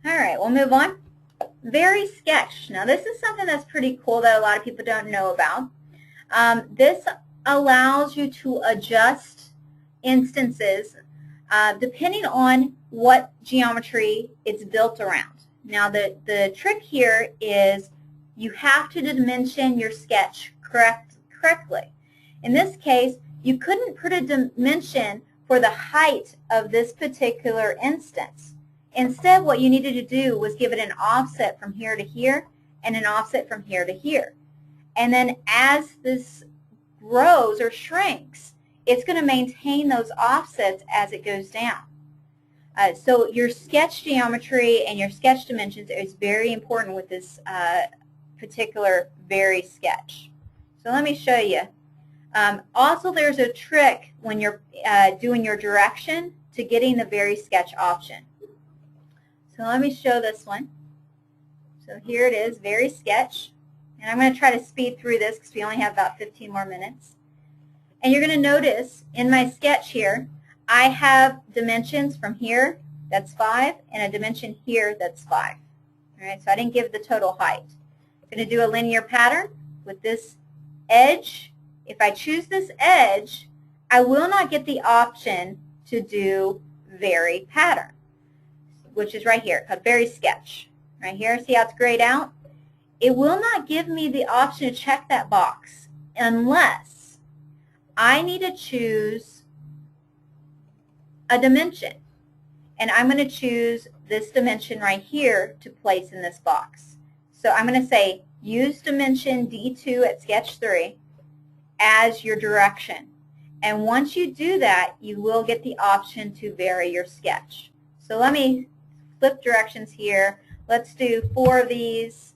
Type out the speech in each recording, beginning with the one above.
All right, we'll move on. Very sketch. Now this is something that's pretty cool that a lot of people don't know about. This allows you to adjust instances depending on what geometry it's built around. Now the trick here is you have to dimension your sketch correctly. In this case, you couldn't put a dimension for the height of this particular instance. Instead, what you needed to do was give it an offset from here to here and an offset from here to here. And then as this grows or shrinks, it's going to maintain those offsets as it goes down. So your sketch geometry and your sketch dimensions is very important with this particular very sketch. So let me show you. Also, there's a trick when you're doing your direction to getting the very sketch option. So let me show this one. So here it is, very sketch. And I'm going to try to speed through this because we only have about 15 more minutes. And you're going to notice in my sketch here, I have dimensions from here, that's 5, and a dimension here, that's 5. All right, so I didn't give the total height. I'm going to do a linear pattern with this edge. If I choose this edge, I will not get the option to do vary pattern, which is right here, called very sketch. Right here, see how it's grayed out? It will not give me the option to check that box unless I need to choose a dimension. And I'm going to choose this dimension right here to place in this box. So I'm going to say use dimension D2 at sketch 3 as your direction. And once you do that, you will get the option to vary your sketch. So let me flip directions here. Let's do 4 of these,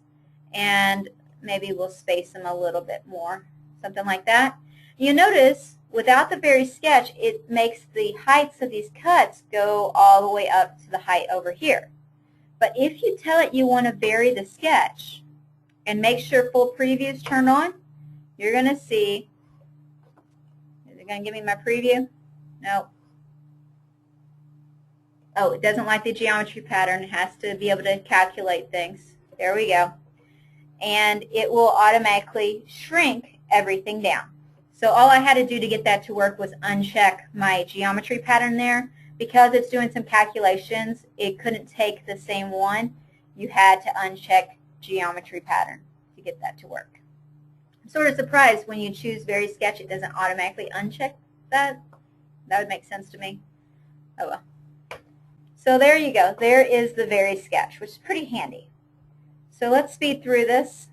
and maybe we'll space them a little bit more, something like that. You notice without the vary sketch, it makes the heights of these cuts go all the way up to the height over here. But if you tell it you want to vary the sketch and make sure full preview is turned on, you're going to see, is it going to give me my preview? No. Oh, it doesn't like the geometry pattern. It has to be able to calculate things. There we go. And it will automatically shrink everything down. So all I had to do to get that to work was uncheck my geometry pattern there. Because it's doing some calculations, it couldn't take the same one. You had to uncheck geometry pattern to get that to work. I'm sort of surprised when you choose very sketch, it doesn't automatically uncheck that. That would make sense to me. Oh well. So there you go. There is the very sketch, which is pretty handy. So let's speed through this.